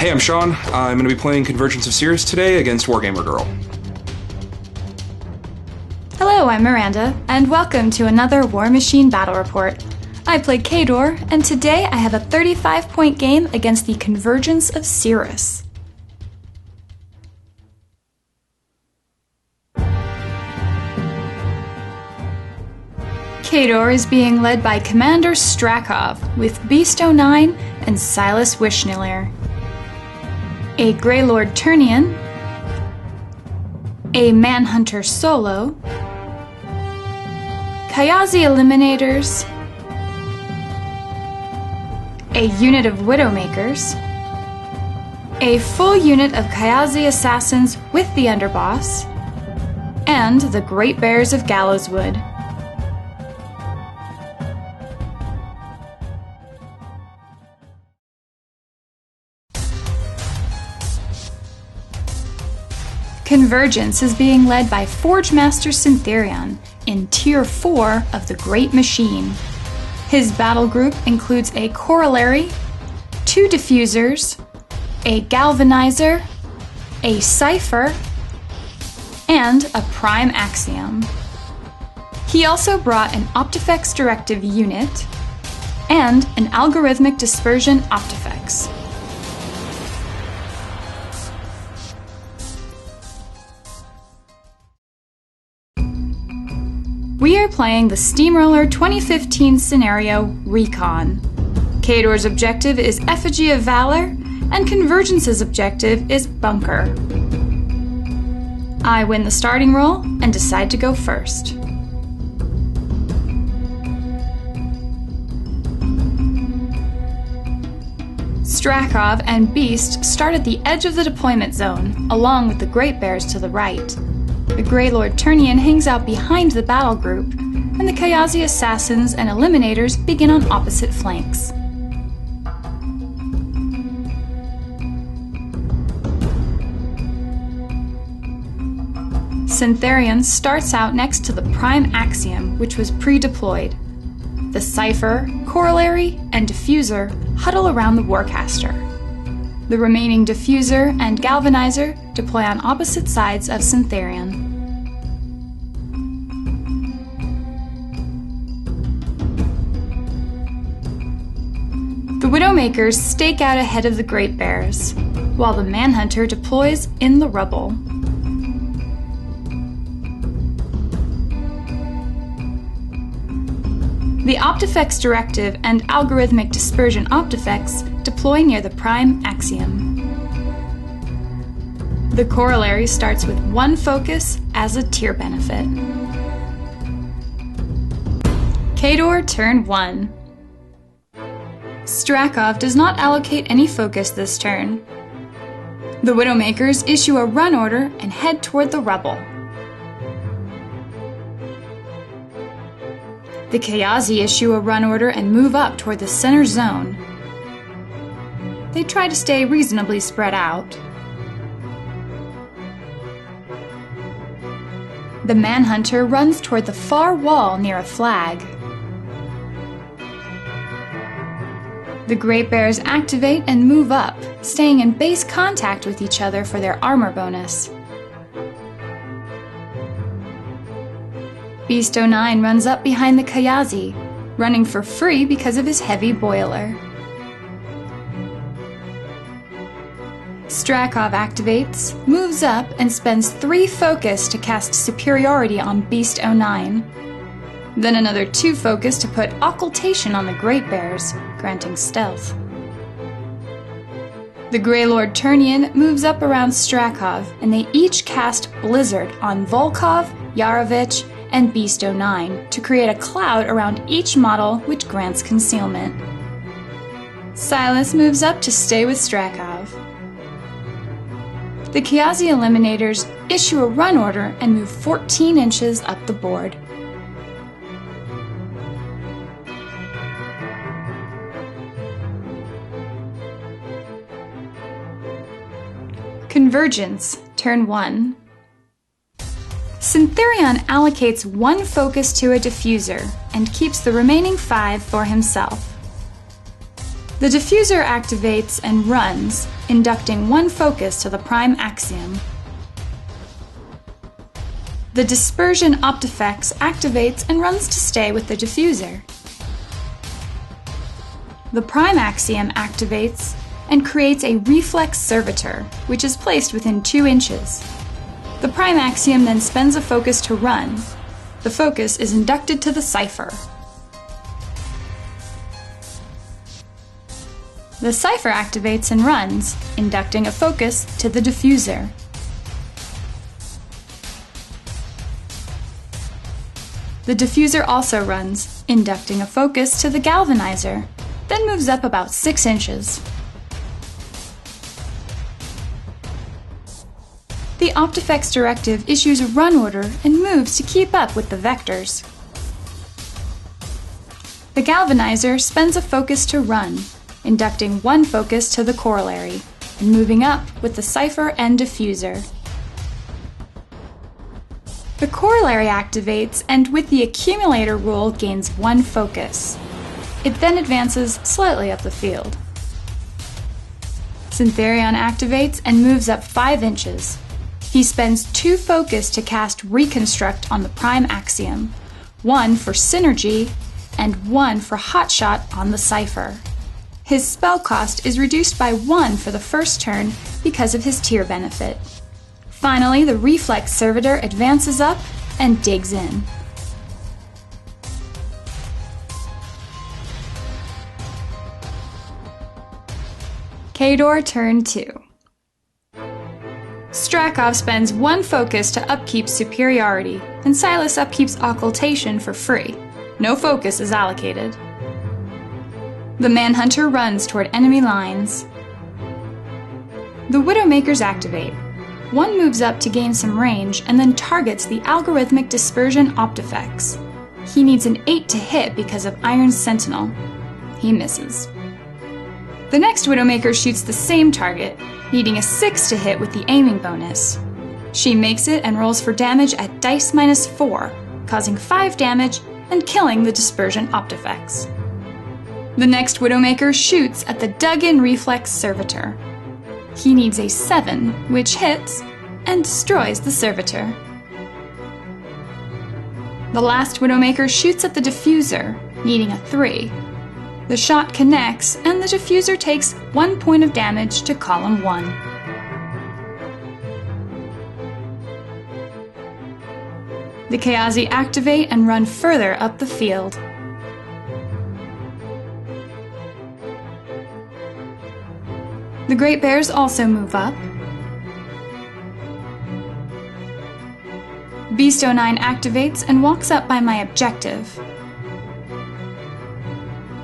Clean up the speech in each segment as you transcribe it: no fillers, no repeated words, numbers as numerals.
Hey, I'm Sean. I'm going to be playing Convergence of Sirius today against WarGamerGirl. Hello, I'm Miranda, and welcome to another Warmachine battle report. I play Khador, and today I have a 35-point game against the Convergence of Sirius. Khador is being led by Commander Strakhov with Beast 09 and Silas Wishniller, a Grey Lord Turnian, a Manhunter Solo, Kayazi Eliminators, a unit of Widowmakers, a full unit of Kayazi Assassins with the Underboss, and the Great Bears of Gallowswood. Convergence is being led by Forge Master Syntherion in Tier 4 of the Great Machine. His battle group includes a Corollary, 2 Diffusers, a Galvanizer, a Cipher, and a Prime Axiom. He also brought an Optifex Directive unit and an Algorithmic Dispersion Optifex. We are playing the Steamroller 2015 scenario, Recon. Khador's objective is Effigy of Valor, and Convergence's objective is Bunker. I win the starting roll and decide to go first. Strakhov and Beast start at the edge of the deployment zone, along with the Great Bears to the right. The Grey Lord Turnian hangs out behind the battle group, and the Kayazi Assassins and Eliminators begin on opposite flanks. Syntherion starts out next to the Prime Axiom, which was pre-deployed. The Cipher, Corollary, and Diffuser huddle around the Warcaster. The remaining Diffuser and Galvanizer deploy on opposite sides of Syntherion. The Widowmakers stake out ahead of the Great Bears, while the Manhunter deploys in the rubble. The Optifex Directive and Algorithmic Dispersion Optifex deploy near the Prime Axiom. The Corollary starts with 1 focus as a tier benefit. Khador, turn 1. Strakhov does not allocate any focus this turn. The Widowmakers issue a run order and head toward the rubble. The Kayazi issue a run order and move up toward the center zone. They try to stay reasonably spread out. The Manhunter runs toward the far wall near a flag. The Great Bears activate and move up, staying in base contact with each other for their armor bonus. Beast 09 runs up behind the Kayazi, running for free because of his heavy boiler. Strakhov activates, moves up, and spends 3 focus to cast Superiority on Beast 09. Then another 2 focus to put Occultation on the Great Bears, granting stealth. The Grey Lord Turnian moves up around Strakhov, and they each cast Blizzard on Volkov, Yarovich, and Beast 09 to create a cloud around each model which grants concealment. Silas moves up to stay with Strakhov. The Kayazi Eliminators issue a run order and move 14 inches up the board. Convergence, turn 1. Syntherion allocates 1 focus to a diffuser and keeps the remaining 5 for himself. The diffuser activates and runs, inducting one focus to the prime axiom. The dispersion optifex activates and runs to stay with the diffuser. The prime axiom activates and creates a reflex servitor, which is placed within 2 inches. The prime axiom then spends a focus to run. The focus is inducted to the cipher. The cipher activates and runs, inducting a focus to the diffuser. The diffuser also runs, inducting a focus to the galvanizer, then moves up about 6 inches. The optifex directive issues a run order and moves to keep up with the vectors. The galvanizer spends a focus to run, inducting one focus to the corollary, and moving up with the cipher and diffuser. The corollary activates and with the accumulator rule gains 1 focus. It then advances slightly up the field. Syntherion activates and moves up 5 inches. He spends 2 focus to cast Reconstruct on the prime axiom, 1 for synergy and 1 for hotshot on the cipher. His spell cost is reduced by 1 for the first turn because of his tier benefit. Finally, the reflex servitor advances up and digs in. Khador turn 2. Strakhov spends 1 focus to upkeep superiority, and Silas upkeeps occultation for free. No focus is allocated. The Manhunter runs toward enemy lines. The Widowmakers activate. 1 moves up to gain some range and then targets the algorithmic dispersion optifex. He needs an 8 to hit because of Iron Sentinel. He misses. The next Widowmaker shoots the same target, needing a 6 to hit with the aiming bonus. She makes it and rolls for damage at dice -4, causing 5 damage and killing the dispersion optifex. The next Widowmaker shoots at the dug-in reflex servitor. He needs a 7, which hits and destroys the servitor. The last Widowmaker shoots at the diffuser, needing a 3. The shot connects, and the diffuser takes 1 point of damage to column 1. The Kayazi activate and run further up the field. The Great Bears also move up. Beast 09 activates and walks up by my objective.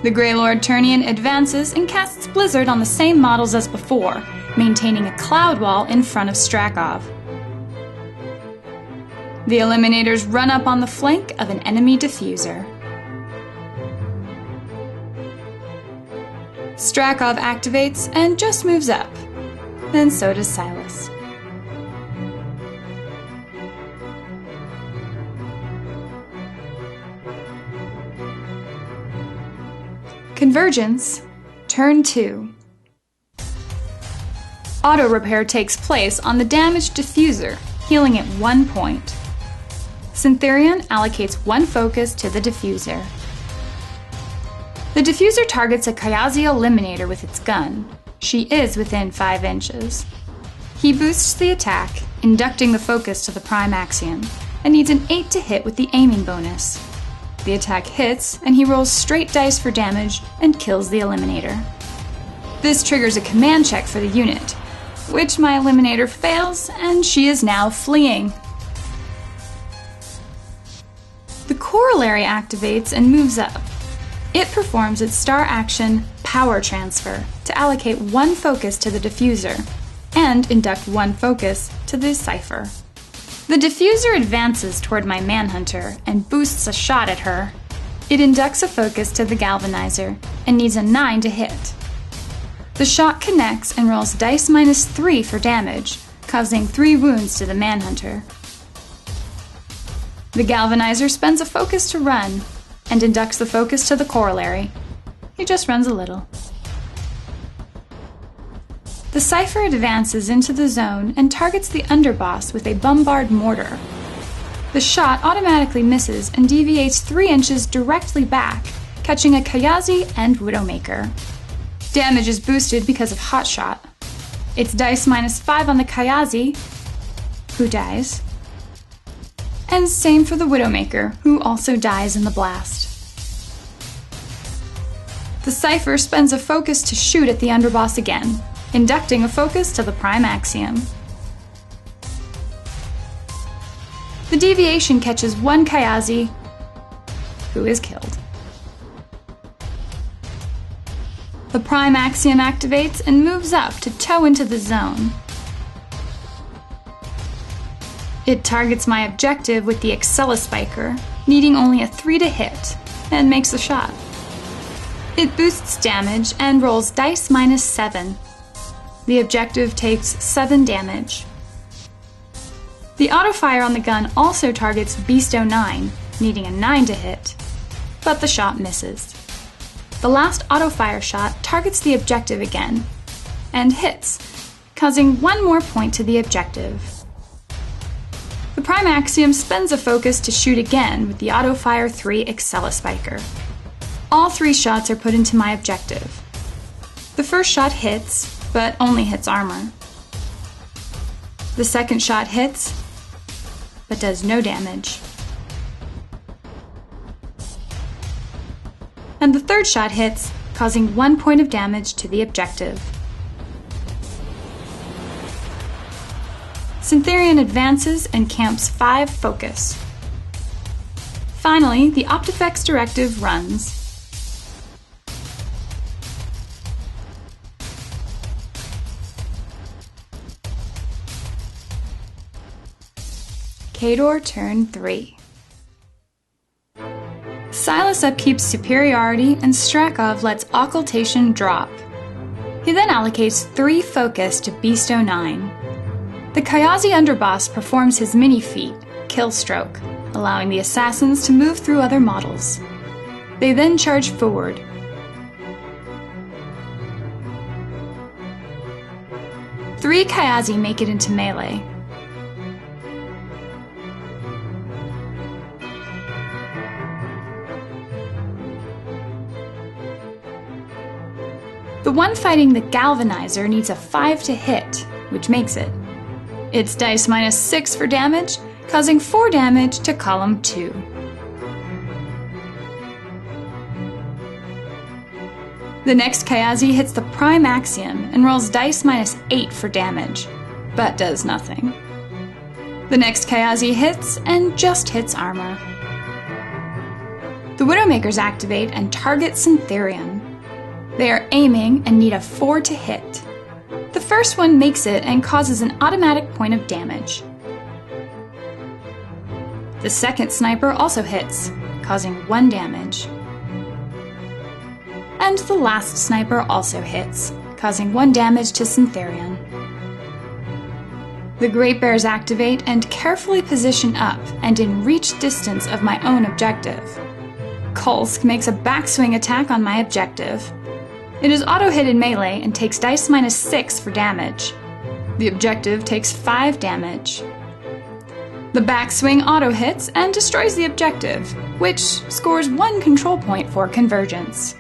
The Greylord Turnian advances and casts Blizzard on the same models as before, maintaining a cloud wall in front of Strakhov. The Eliminators run up on the flank of an enemy diffuser. Strakhov activates and just moves up. Then so does Silas. Convergence, turn 2. Auto repair takes place on the damaged diffuser, healing it 1 point. Syntherion allocates 1 focus to the diffuser. The diffuser targets a Kayazi Eliminator with its gun. She is within 5 inches. He boosts the attack, inducting the focus to the prime axiom, and needs an 8 to hit with the aiming bonus. The attack hits, and he rolls straight dice for damage and kills the Eliminator. This triggers a command check for the unit, which my Eliminator fails, and she is now fleeing. The Corollary activates and moves up. It performs its star action, Power Transfer, to allocate 1 focus to the diffuser, and induct 1 focus to the cipher. The diffuser advances toward my Manhunter and boosts a shot at her. It inducts a focus to the galvanizer and needs a 9 to hit. The shot connects and rolls dice -3 for damage, causing 3 wounds to the Manhunter. The galvanizer spends a focus to run and inducts the focus to the corollary. He just runs a little. The Cypher advances into the zone and targets the underboss with a bombard mortar. The shot automatically misses and deviates 3 inches directly back, catching a Kayazi and Widowmaker. Damage is boosted because of Hot Shot. It's dice -5 on the Kayazi, who dies, and same for the Widowmaker, who also dies in the blast. The Cypher spends a focus to shoot at the underboss again, inducting a focus to the Prime Axiom. The deviation catches 1 Kayazi, who is killed. The Prime Axiom activates and moves up to tow into the zone. It targets my objective with the Accelespiker, needing only a 3 to hit, and makes the shot. It boosts damage and rolls dice -7. The objective takes 7 damage. The autofire on the gun also targets Beast 09, needing a 9 to hit, but the shot misses. The last autofire shot targets the objective again, and hits, causing 1 more point to the objective. The Prime Axiom spends a focus to shoot again with the autofire 3 Accelespiker. All 3 shots are put into my objective. The first shot hits, but only hits armor. The second shot hits, but does no damage. And the third shot hits, causing 1 point of damage to the objective. Syntherion advances and camps 5 focus. Finally, the Optifex directive runs. Khador turn 3. Silas upkeeps superiority and Strakhov lets occultation drop. He then allocates 3 focus to Beast 09. The Kayazi underboss performs his mini-feat, Killstroke, allowing the assassins to move through other models. They then charge forward. Three Kayazi make it into melee. The one fighting the Galvanizer needs a 5 to hit, which makes it. It's dice -6 for damage, causing 4 damage to column 2. The next Kayazi hits the Prime Axiom and rolls dice -8 for damage, but does nothing. The next Kayazi hits and just hits armor. The Widowmakers activate and target Syntherion. They are aiming and need a 4 to hit. The first one makes it and causes an automatic point of damage. The second sniper also hits, causing 1 damage. And the last sniper also hits, causing 1 damage to Syntherion. The Great Bears activate and carefully position up and in reach distance of my own objective. Kolsk makes a backswing attack on my objective. It is auto-hit in melee and takes dice -6 for damage. The objective takes 5 damage. The backswing auto-hits and destroys the objective, which scores 1 control point for Convergence.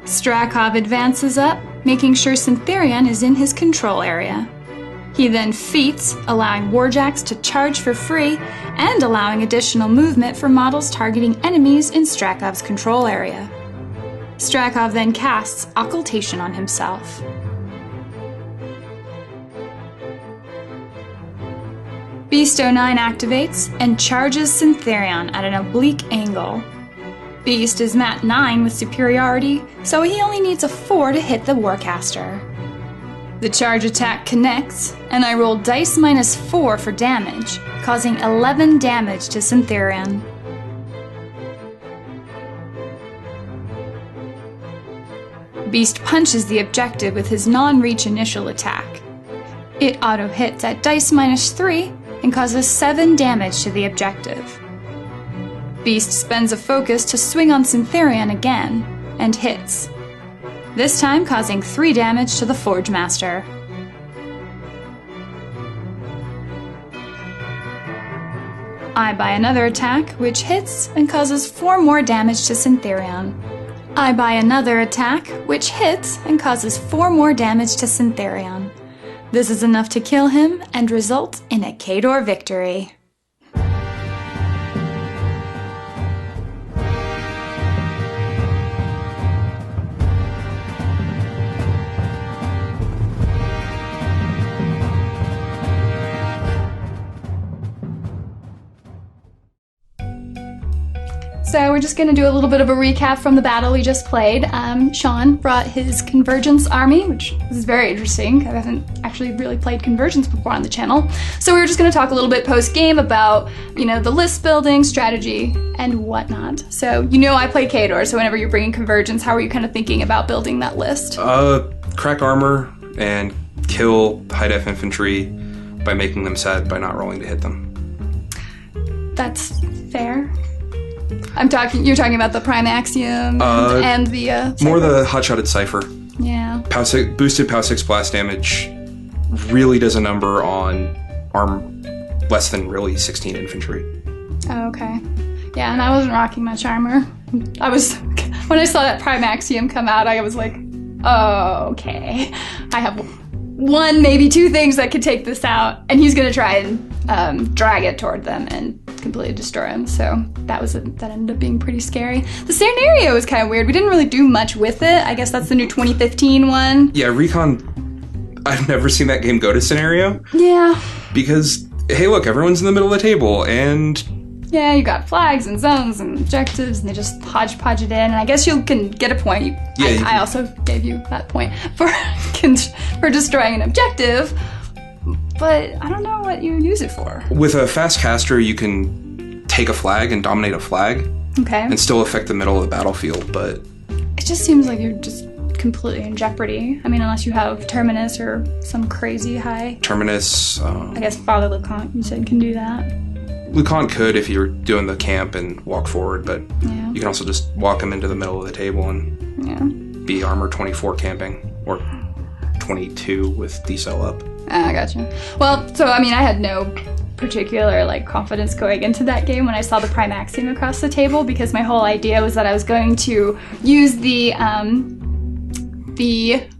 Strakhov advances up, making sure Syntherion is in his control area. He then feats, allowing Warjacks to charge for free and allowing additional movement for models targeting enemies in Strakhov's control area. Strakhov then casts Occultation on himself. Beast 09 activates and charges Syntherion at an oblique angle. Beast is Mat 9 with superiority, so he only needs a 4 to hit the Warcaster. The charge attack connects, and I roll dice -4 for damage, causing 11 damage to Syntherion. Beast punches the objective with his non-reach initial attack. It auto-hits at dice -3 and causes 7 damage to the objective. Beast spends a focus to swing on Syntherion again, and hits. this time causing 3 damage to the Forge Master. I buy another attack, which hits and causes 4 more damage to Syntherion. I buy another attack, which hits and causes 4 more damage to Syntherion. This is enough to kill him and result in a Khador victory. So we're just going to do a little bit of a recap from the battle we just played. Sean brought his Convergence army, which is very interesting. I haven't actually really played Convergence before on the channel. So we were just going to talk a little bit post-game about, the list building, strategy, and whatnot. So, I play Khador, so whenever you're bringing Convergence, how are you kind of thinking about building that list? Crack armor and kill high-def infantry by making them sad by not rolling to hit them. That's fair. You're talking about the Prime Axiom and the Cypher? More the hot-shotted Cypher. Yeah. Boosted POW 6 blast damage really does a number on arm less than really 16 infantry. Oh, okay. Yeah, and I wasn't rocking much armor. When I saw that Prime Axiom come out, I was like, oh, okay. I have 1, maybe 2 things that could take this out, and he's gonna try and drag it toward them and completely destroy him. So that ended up being pretty scary. The scenario was kind of weird. We didn't really do much with it. I guess that's the new 2015 one. Yeah, Recon, I've never seen that game go to scenario. Yeah. Because, hey look, everyone's in the middle of the table, and... Yeah, you got flags and zones and objectives, and they just hodgepodge it in, and I guess you can get a point. Yeah, I also gave you that point for destroying an objective, but I don't know what you use it for. With a fast caster, you can take a flag and dominate a flag. Okay. And still affect the middle of the battlefield, but... It just seems like you're just completely in jeopardy. I mean, unless you have Terminus or some crazy high... Terminus... I guess Father Lucant, you said, can do that. Lucant could if you're doing the camp and walk forward, but you can also just walk him into the middle of the table and be armor 24 camping, or 22 with decel up. I gotcha. Well, so I mean, I had no particular confidence going into that game when I saw the Prime Axiom across the table, because my whole idea was that I was going to use the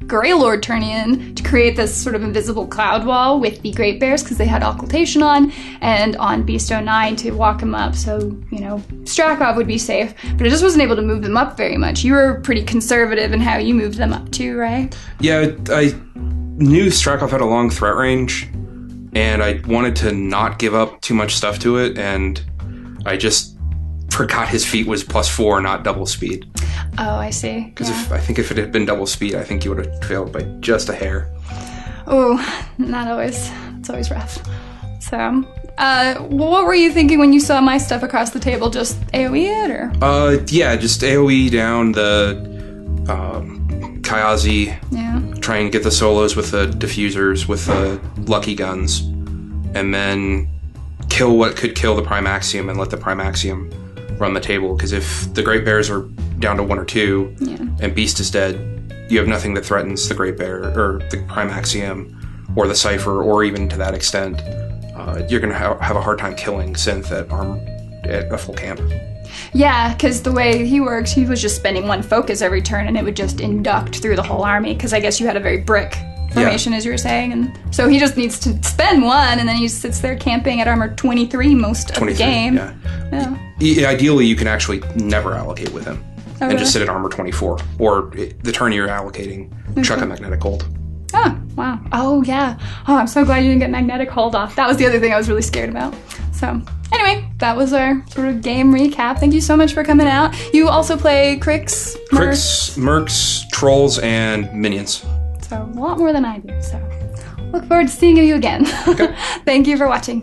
Greylord turn-in to create this sort of invisible cloud wall with the Great Bears, because they had occultation on, and on Beast 09 to walk them up, so, Strakhov would be safe, but I just wasn't able to move them up very much. You were pretty conservative in how you moved them up too, right? Yeah, I knew Strakhov had a long threat range, and I wanted to not give up too much stuff to it, and I just forgot his feat was +4, not double speed. Oh, I see. Because I think if it had been double speed, I think you would have failed by just a hair. Oh, not always. It's always rough. So, what were you thinking when you saw my stuff across the table? Just AoE it, or? Yeah, just AoE down the Kyazi. Yeah. Try and get the solos with the diffusers, with the lucky guns, and then kill what could kill the Prime Axiom and let the Prime Axiom run the table. Because if the Great Bears are down to 1 or 2, and Beast is dead, you have nothing that threatens the Great Bear, or the Prime Axiom, or the Cypher, or even to that extent. You're going to have a hard time killing Synth at a full camp. Yeah, because the way he works, he was just spending 1 focus every turn, and it would just induct through the whole army, because I guess you had a very brick formation, as you were saying, and so he just needs to spend 1, and then he sits there camping at armor 23 most of the game. Yeah. Ideally, you can actually never allocate with him, and just sit at armor 24, or the turn you're allocating, chuck a magnetic hold. Oh, wow. Oh, yeah. Oh, I'm so glad you didn't get magnetic hold off. That was the other thing I was really scared about. So, anyway, that was our sort of game recap. Thank you so much for coming out. You also play Cricks, Mercs, Trolls, and Minions. So, a lot more than I do. So, look forward to seeing you again. Okay. Thank you for watching.